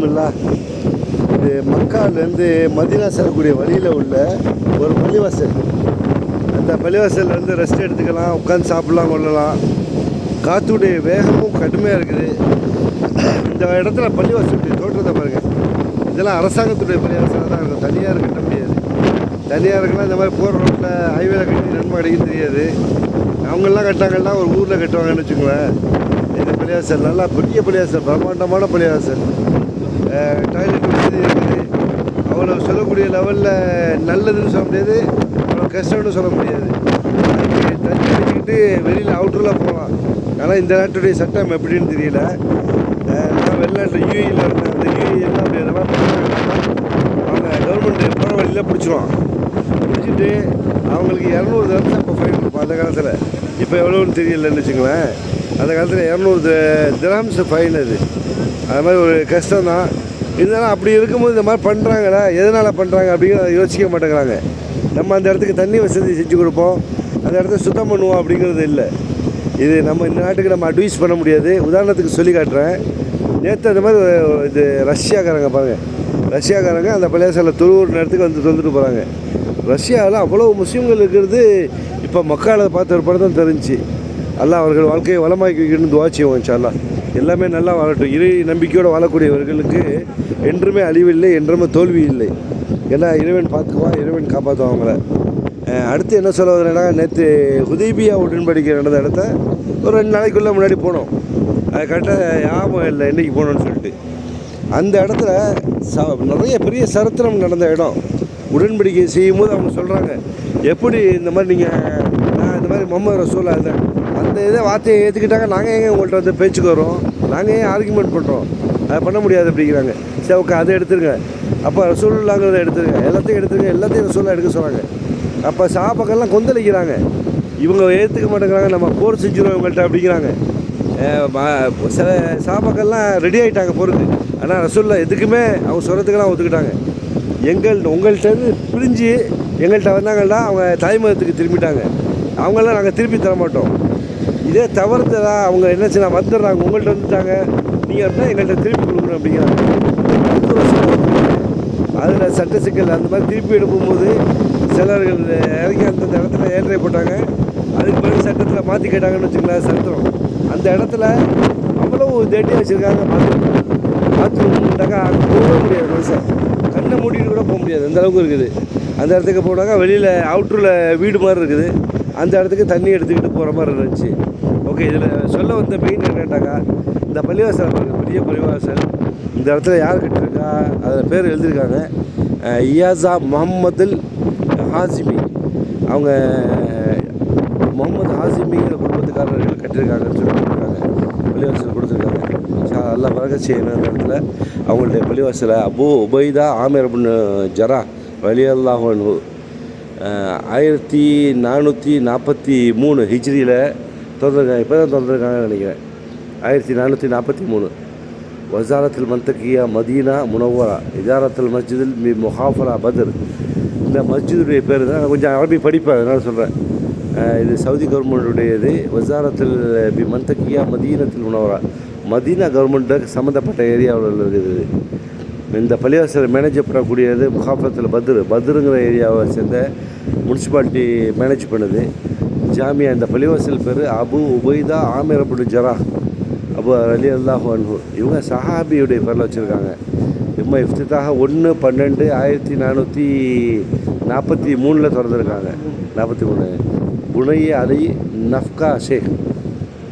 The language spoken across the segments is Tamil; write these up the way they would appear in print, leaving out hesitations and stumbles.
அல்ஹம்துலில்லாஹ். இது மக்காலேருந்து மதீனா செல்லக்கூடிய வழியில் உள்ள ஒரு பள்ளிவாசல். அந்த பள்ளிவாசலில் வந்து ரெஸ்ட் எடுத்துக்கலாம், உட்காந்து சாப்பிட்லாம், கொள்ளலாம். காற்றுடைய வேகமும் கடுமையாக இருக்குது. இந்த இடத்துல பள்ளிவாசலுடைய தோற்றத்தை பாருங்கள். இதெல்லாம் அரசாங்கத்துடைய பள்ளிவாசலாக தான் இருக்கும், தனியார் கட்ட முடியாது. தனியாருக்குன்னா இந்த மாதிரி போகிற ரோட்டில் ஹைவேல கட்டி நன்மை கிடைக்கும் தெரியாது. அவங்கெல்லாம் கட்டாங்கன்னா ஒரு ஊரில் கட்டுவாங்கன்னு வச்சுக்கோங்களேன். இந்த பள்ளிவாசல் நல்லா பெரிய பள்ளிவாசல், பிரம்மாண்டமான பள்ளிவாசல். டாய்லெட் வசதி இருக்குது. அவ்வளோ சொல்லக்கூடிய லெவலில் நல்லதுன்னு சொல்ல முடியாது, அவ்வளோ கஷ்டம்னு சொல்ல முடியாது. அதுக்கு தண்ணி அடிச்சுக்கிட்டு வெளியில் அவுட்டரில் போகலாம். ஆனால் இந்த நாட்டுடைய சட்டம் எப்படின்னு தெரியல. நான் வெளிநாட்டில் யூஏயில் இருந்தேன். அந்த யூஏ அப்படி அந்த மாதிரி அவங்க கவர்மெண்ட்டு போகிற வழியில் பிடிச்சிருவான். பிடிச்சிட்டு அவங்களுக்கு 200 திரம்ஸ் இப்போ ஃபைன் கொடுப்போம் அந்த காலத்தில். இப்போ எவ்வளோன்னு தெரியலன்னு வச்சுங்களேன். அந்த காலத்தில் 200 திரம்ஸ் ஃபைன். அது மாதிரி ஒரு கஷ்டம் தான். இருந்தாலும் அப்படி இருக்கும்போது இந்த மாதிரி பண்ணுறாங்களா, எதனால் பண்ணுறாங்க அப்படிங்கிறத யோசிக்க மாட்டேங்கிறாங்க. நம்ம அந்த இடத்துக்கு தண்ணி வசதி செஞ்சு கொடுப்போம், அந்த இடத்த சுத்தம் பண்ணுவோம் அப்படிங்கிறது இல்லை. இது நம்ம இந்த நாட்டுக்கு நம்ம அட்வைஸ் பண்ண முடியாது. உதாரணத்துக்கு சொல்லி காட்டுறேன். நேற்று அந்த மாதிரி இது ரஷ்யாக்காரங்க பாருங்கள், ரஷ்யாக்காரங்க அந்த பள்ளிவாசலில் தொழுவுற நேரத்துக்கு வந்து தொழுதுட்டு போகிறாங்க. ரஷ்யாவில் அவ்வளோ முஸ்லீம்கள் இருக்கிறது இப்போ மக்களை பார்த்த ஒரு படம் தான் தெரிஞ்சு. அல்லாஹ் அவர்கள் வாழ்க்கையை வளமாக்கி வைக்கணும்னு துவா செய்வோம் இன்ஷா அல்லாஹ். எல்லாமே நல்லா வாழட்டும். இறை நம்பிக்கையோடு வாழக்கூடியவர்களுக்கு என்றுமே அழிவில்லை, என்றுமே தோல்வி இல்லை. ஏன்னா இறைவன் பார்த்துக்குவான், இறைவன் காப்பாற்றுவான் அவங்கள. அடுத்து என்ன சொல்ல வரேன்னா, நேற்று ஹுதைபியா உடன்படிக்கை நடந்த இடத்த ஒரு 2 நாளைக்குள்ளே முன்னாடி போனோம். அது கரெக்டாக ஞாபகம் இல்லை என்றைக்கு போகணுன்னு சொல்லிட்டு. அந்த இடத்துல நிறைய பெரிய சரித்திரம் நடந்த இடம். உடன்படிக்கை செய்யும்போது அவங்க சொல்கிறாங்க, எப்படி இந்த மாதிரி நீங்கள் நான் இந்த மாதிரி முஹம்மது ரசூலுல்லாஹ் இருந்தேன், அந்த இதை வார்த்தையை ஏற்றுக்கிட்டாங்க, நாங்கள் ஏங்க உங்கள்கிட்ட வந்து பேச்சுக்கு வரோம், நாங்கள் ஏன் ஆர்குமெண்ட் பண்ணுறோம், அதை பண்ண முடியாது அப்படிங்கிறாங்க. சரி ஓகே, அதை எடுத்துருங்க. அப்போ ரசூலுல்லாஹ்ங்கிறத எடுத்துருங்க, எல்லாத்தையும் எடுத்துருங்க, எல்லாத்தையும் ரசூலுல்லாஹ் எடுக்க சொல்கிறாங்க. அப்போ சஹாபாக்கள்லாம் கொந்தளிக்கிறாங்க. இவங்க ஏற்றுக்க மாட்டேங்கிறாங்க, நம்ம போர் செஞ்சுருவோம் இவங்கள்ட்ட அப்படிங்கிறாங்க. சில சஹாபாக்கள்லாம் ரெடி ஆகிட்டாங்க போருக்கு. ஆனால் ரசூலுல்லாஹ் எதுக்குமே அவங்க சொல்கிறதுக்கெல்லாம் ஒத்துக்கிட்டாங்க. உங்கள்கிட்ட பிரிஞ்சு எங்கள்கிட்ட வந்தாங்கன்னா அவங்க தாய்மதத்துக்கு திரும்பிட்டாங்க. அவங்களாம் நாங்கள் திருப்பி தர மாட்டோம். இதே தவறுதலா அவங்க என்ன செய்ய வந்துடுறாங்க, உங்கள்கிட்ட வந்துட்டாங்க, நீங்கள் அப்படின்னா எங்கள்கிட்ட திருப்பி கொடுக்கணும் அப்படிங்கிறாங்க. அதில் சட்ட சிக்கல் அந்த மாதிரி திருப்பி எடுக்கும்போது சிலர்கள் இறங்கி அந்த இடத்துல ஏற்றை போட்டாங்க. அதுக்கு பிறகு சட்டத்தில் மாற்றி கேட்டாங்கன்னு வச்சுக்கலாம் சரித்திரம். அந்த இடத்துல அவ்வளவு தேட்டியாக வச்சுருக்காங்க. பார்த்துட்டாங்க, அங்கே போக முடியாது, மனுஷன் கண்ணை மூடிட்டு கூட போக முடியாது, அந்த அளவுக்கு இருக்குது. அந்த இடத்துக்கு போனாங்க, வெளியில் அவுட்டரில் வீடு மாதிரி இருக்குது. அந்த இடத்துக்கு தண்ணி எடுத்துக்கிட்டு போகிற மாதிரி இருந்துச்சு. ஓகே, இதில் சொல்ல வந்த மெயின் என்னட்டாக்கா, இந்த பள்ளிவாசல் பெரிய பள்ளிவாசல் இந்த இடத்துல யார் கட்டிருக்கா, அதில் பேர் எழுதியிருக்காங்க, இயாசா முஹம்மதுல் ஹாசிமி. அவங்க முகமது ஹாசிமிங்கிற குடும்பத்துக்காரர்கள் கட்டியிருக்காங்கன்னு சொல்லி கொடுத்துருக்காங்க, பள்ளிவாசல் கொடுத்துருக்காங்க. எல்லாம் பறக்க செய்யணும். அந்த இடத்துல அவங்களுடைய பள்ளிவாசலை அபு உபைதா ஆமிர் இப்னு ஜரா ரலியல்லாஹு அன்ஹு 1443 ஹிஜ்ரியில் திறந்துருக்காங்க. இப்போ தான் திறந்துருக்காங்கன்னு நினைக்கிறேன். 1443. வசாரத்தில் மந்தக்கியா மதீனா முனவ்வரா இஜாரத்தில் மஸ்ஜிதில் முஹாஃபரா பத்ர். இந்த மஸ்ஜிதுடைய பேர் தான், கொஞ்சம் அரபி படிப்பேன் அதனால் சொல்கிறேன். இது சவுதி கவர்மெண்ட்டுடையது. வசாரத்தில் மந்தக்கியா மதீனத்தில் முனவ்வரா, மதீனா கவர்மெண்ட்டுக்கு சம்மந்தப்பட்ட ஏரியாவில் இருக்குது. இந்த பள்ளிவாசலை மேனேஜ் பண்ணக்கூடியது முஹாஃபரத்தில் பத்ருங்கிற ஏரியாவை சேர்ந்த முனிசிபாலிட்டி மேனேஜ் பண்ணுது. ஜாமியா, இந்த பள்ளிவாசல் பேர் அபு உபைதா ஆமிர் இப்னு ஜரா அபு ரலியல்லாஹு அன்ஹு. இவங்க சஹாபியுடைய பேரில் வச்சுருக்காங்க. இவங்க இஃப்திதாக 1/12/1443 திறந்துருக்காங்க. 43 புனைய அலி நஃப்கா ஷேக்.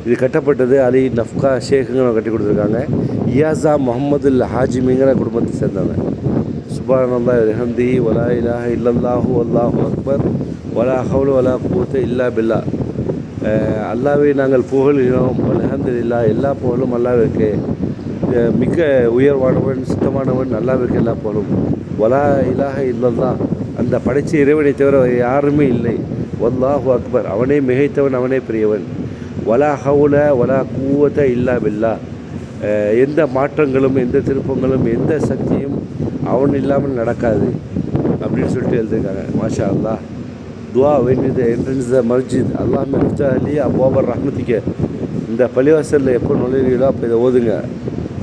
இது கட்டப்பட்டது அலி நஃப்கா ஷேக்குங்கிற கட்டி கொடுத்துருக்காங்க. இயாசா முஹம்மதுல் ஹாஜிமிங்கிற குடும்பத்தை சேர்ந்தவங்க. சுப்ஹானல்லாஹி வ பிஹம்திஹி வலா இலாஹ இல்லல்லாஹு வல்லாஹு அக்பர் வலா ஹவ்ல வலா குவத்த இல்லா பில்லாஹ். அல்லாஹ்வை நாங்கள் புகழ்கிறோம், அல்ஹம்துலில்லாஹ், எல்லா புகழும் அல்லாஹ்விற்கு, மிக்க உயர்வானவன் சுத்தமானவன் அல்லாஹ்விற்கு எல்லா புகழும். வலா இலாஹ இல்லல்லாஹ், அந்த படைத்த இறைவனை தவிர யாருமே இல்லை. வல்லாஹு அக்பர், அவனே மிகைத்தவன், அவனே பெரியவன். வலா ஹவுல வலா குவத்த இல்லா பில்லா, எந்த மாற்றங்களும் எந்த திருப்பங்களும் எந்த சக்தியும் அவன் இல்லாமல் நடக்காது அப்படின்னு சொல்லிட்டு எழுதியிருக்காங்க. மாஷா அல்லாஹ். துவா when the entrance the masjid அல்லாஹும்ம இஃப்தஹ் லி அப்வாப ரஹ்மத்திக. இந்த பள்ளிவாசலில் எப்போ நுழைகிறீங்களோ அப்போ இதை ஓதுங்க.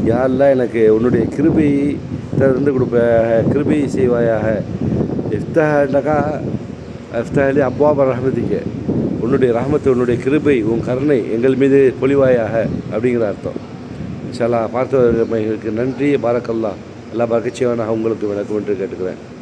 யா அல்லாஹ் எனக்கு உன்னுடைய கிருபை திறந்து கொடுப்ப, கிருபை செய்வாயாக. இஃப்தஹ்னாக்கா இஃப்தஹ்லி அப்வாப ரஹ்மதிக்க, உன்னுடைய ரஹமத்து, உன்னுடைய கிருபை, உன் கருணை எங்கள் மீது பொழிவாயாக அப்படிங்கிற அர்த்தம். இன்ஷா அல்லாஹ் பார்த்தவர்களுக்கு நன்றி. பாரக்கல்லாஹ். எல்லாம் பரக்கத் செய்வானாக உங்களுக்கு விளக்கும் என்று கேட்டுக்கிறேன்.